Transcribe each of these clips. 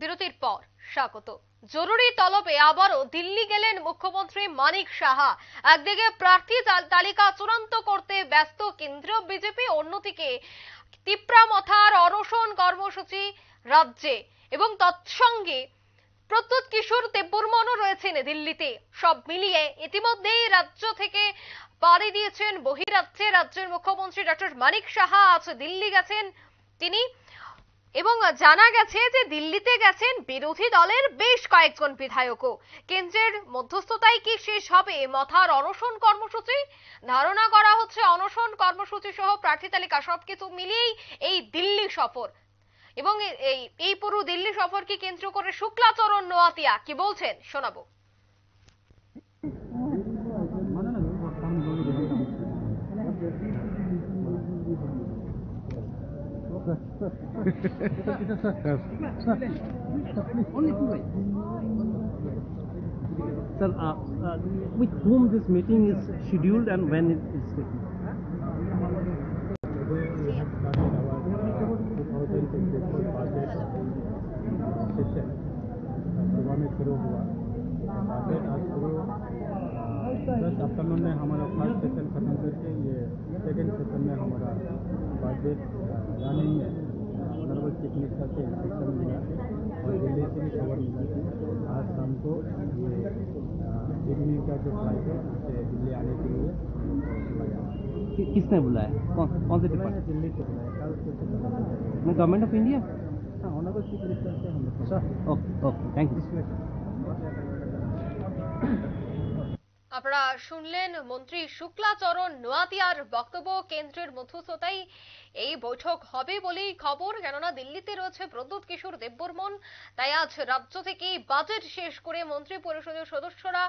বিরতির পর স্বাগত। জরুরি তলবে আবারও দিল্লি গেলেন মুখ্যমন্ত্রী মানিক সাহা। একদিকে প্রার্থী তালিকা চূড়ান্ত করতে ব্যস্ত কেন্দ্রীয় বিজেপি, অন্যদিকে তিপ্রামথার অনশন কর্মসূচি রাজ্যে, এবং তৎসঙ্গে প্রদ্যুৎ কিশোর দেববর্মনও রয়েছেন দিল্লিতে। সব মিলিয়ে ইতিমধ্যেই রাজ্য থেকে পাড়ি দিয়েছেন বহিরাজ্যে রাজ্যের মুখ্যমন্ত্রী ডক্টর মানিক সাহা। আজ দিল্লি গেছেন তিনি, এবং জানা গেছে যে দিল্লিতে গেছেন বিরোধী দলের বেশ কয়েকজন বিধায়কও। কেন্দ্রের মধ্যস্থতায় কি শেষ হবে মথার অনশন কর্মসূচি? ধারণা করা হচ্ছে অনশন কর্মসূচি সহ প্রার্থী তালিকা সবকিছু মিলিয়েই এই দিল্লি সফর। এবং এই পুরো দিল্লি সফরকে কেন্দ্র করে শুক্লাচরণ নোয়াতিয়া কি বলছেন শোনাবো। Sir, with whom this meeting is scheduled and when it is taken? Afternoon में हमारा फर्स्ट सेशन खत्म करके ये सेकेंड सेशन में हमारा बजट रनिंग में ऑनरेबल चीफ मिनिस्टर से इंस्ट्रक्शन मिला और दिल्ली से भी खबर मिला कि आज शाम को ये इवनिंग का जो फ्लाइट है उसे दिल्ली आने के लिए किसने बुलाया? कौन से डिपार्टमेंट? दिल्ली से बुलाया कल से मैं गवर्नमेंट ऑफ इंडिया। हाँ ऑनरेबल चीफ मिनिस्टर से हम ओके ओके, थैंक यू। আপনারা শুনলেন মন্ত্রী শুক্লাচরণ নোয়াতিয়ার বক্তব্য। কেন্দ্রের মধ্যস্থতায় এই বৈঠক হবে বলেই খবর, কেননা দিল্লিতে রয়েছে প্রদ্যুৎ কিশোর দেববর্মন। তাই আজ রাজ্য থেকে বাজেট শেষ করে মন্ত্রী পরিষদের সদস্যরা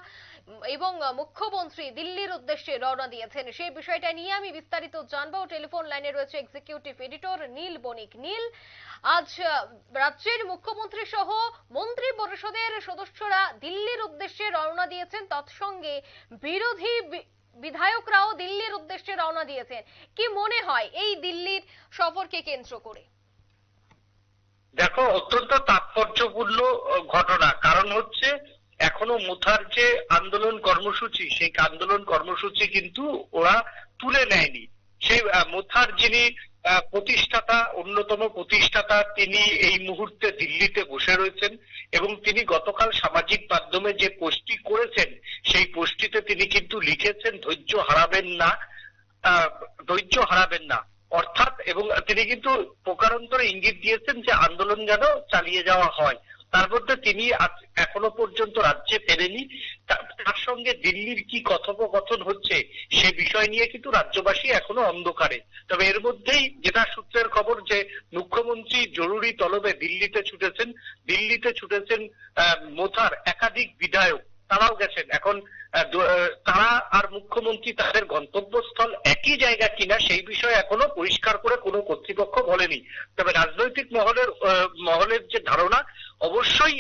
এবং মুখ্যমন্ত্রী দিল্লির উদ্দেশ্যে রওনা দিয়েছেন। সেই বিষয়টা নিয়ে আমি বিস্তারিত জানবো। টেলিফোন লাইনে রয়েছে এক্সিকিউটিভ এডিটর নীল বণিক। নীল, আজ রাজ্যের মুখ্যমন্ত্রী সহ মন্ত্রী পরিষদের সদস্যরা দিল্লির উদ্দেশ্যে রওনা দিয়েছেন, তৎসঙ্গে বিরোধী বিধায়করাও দিল্লির উদ্দেশ্যে রওনা দিয়েছেন। কি মনে হয় এই দিল্লির সফরকে কেন্দ্র করে? দেখো, অত্যন্ত তাৎপর্যপূর্ণ ঘটনা। কারণ হচ্ছে এখনো মুথার যে আন্দোলন কর্মসূচি, সেই আন্দোলন কর্মসূচি কিন্তু ওরা তুলে নেয়নি। সেই মুথার যিনি প্রতিষ্ঠাতা, অন্যতম প্রতিষ্ঠাতা, তিনি এই মুহূর্তে দিল্লিতে বসে রয়েছেন এবং তিনি গতকাল সামাজিক মাধ্যমে যে পোস্টটি করেছেন সেই পোস্টটিতে তিনি কিন্তু লিখেছেন ধৈর্য হারাবেন না, ধৈর্য হারাবেন না অর্থাৎ, এবং তিনি কিন্তু প্রকারান্তরে ইঙ্গিত দিয়েছেন যে আন্দোলন যেন চালিয়ে যাওয়া হয়। তার মধ্যে তিনি এখনো পর্যন্ত রাজ্যে ফেরেনি। তার সঙ্গে দিল্লির কি কথোপকথন হচ্ছে সে বিষয় নিয়ে কিন্তু রাজ্যবাসী এখনো অন্ধকারে। তবে এর মধ্যেই যেটা সূত্রের খবর যে মুখ্যমন্ত্রী জরুরি তলবে দিল্লিতে ছুটেছেন মোথার একাধিক বিধায়ক, তারাও গেছেন। এখন তারা আর মুখ্যমন্ত্রী তাদের গন্তব্যস্থল একই জায়গা কিনা সেই বিষয়ে এখনো পরিষ্কার করে কোনো কর্তৃপক্ষ বলেনি। তবে রাজনৈতিক মহলের যে ধারণা, অবশ্যই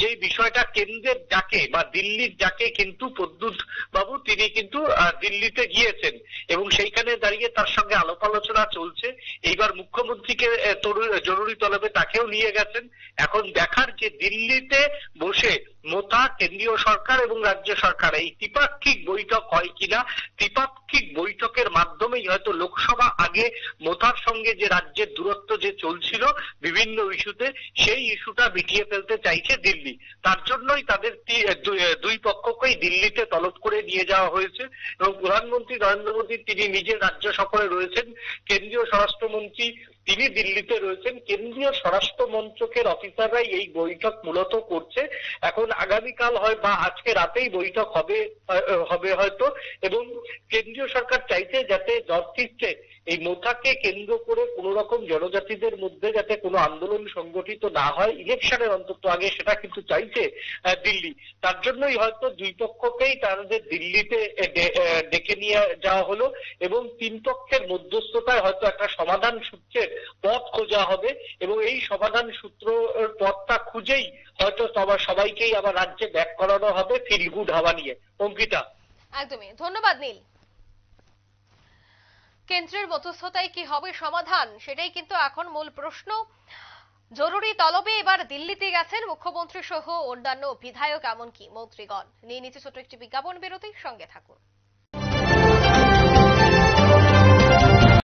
যে বিষয়টা কেন্দ্রের ডাকে বা দিল্লির ডাকে কিন্তু প্রদ্যুৎ বাবু তিনি কিন্তু দিল্লিতে গিয়েছেন এবং সেইখানে দাঁড়িয়ে তার সঙ্গে আলাপ আলোচনা চলছে। এইবার মুখ্যমন্ত্রীকে জরুরি তলবে তাকেও নিয়ে গেছেন। এখন দেখার যে দিল্লিতে বসে মোথা, কেন্দ্রীয় সরকার এবং রাজ্য সরকার এই ত্রিপাক্ষিক বৈঠক হয় কিনা। ত্রিপাক্ষিক বৈঠকের মাধ্যমেই হয়তো লোকসভা আগে মোথার সঙ্গে যে রাজ্যের দূরত্ব যে চলছিল বিভিন্ন ইস্যুতে, সেই ইস্যুটা মিটিয়ে ফেলতে চাইছে দিল্লি। তার জন্যই তাদের দুই পক্ষকেই দিল্লিতে তলব করে নিয়ে যাওয়া হয়েছে এবং প্রধানমন্ত্রী নরেন্দ্র মোদী তিনি নিজে রাজ্য সফরে রয়েছেন। কেন্দ্রীয় স্বরাষ্ট্রমন্ত্রী তিনি দিল্লিতে রয়েছেন। কেন্দ্রীয় স্বরাষ্ট্র মন্ত্রকের অফিসাররাই এই বৈঠক মূলত করছে। এখন আগামীকাল হয় বা আজকে রাতেই বৈঠক হবে হয়তো, এবং কেন্দ্রীয় সরকার চাইছে যাতে নর্থ ইস্টে এই মোথাকে কেন্দ্র করে কোন রকম জনজাতিদের মধ্যে যাতে কোনো আন্দোলন সংগঠিত না হয় ইলেকশনের অন্তত আগে, সেটা কিন্তু চাইছে দিল্লি। তার জন্যই হয়তো দুই পক্ষকেই তাদের দিল্লিতে ডেকে নিয়ে যাওয়া হলো এবং তিন পক্ষের মধ্যস্থতায় হয়তো একটা সমাধান সূত্রের পথ খোঁজা হবে এবং এই সমাধান সূত্র পথটা খুঁজেই হয়তো সবাইকেই আবার রাজ্যে ব্যাক করানো হবে ফিল গুড হাওয়া নিয়ে। অঙ্কিতা, একদমই ধন্যবাদ নীল। কেন্দ্রের মধ্যস্থতায় কি হবে সমাধান, সেটাই কিন্তু এখন মূল প্রশ্ন। জরুরি তলবে এবার দিল্লিতে গেছেন মুখ্যমন্ত্রী সহ অন্যান্য বিধায়ক এমনকি মন্ত্রীগণ। নিয়ে নিচ্ছে ছোট্ট একটি বিজ্ঞাপন বিরতি, সঙ্গে থাকুন।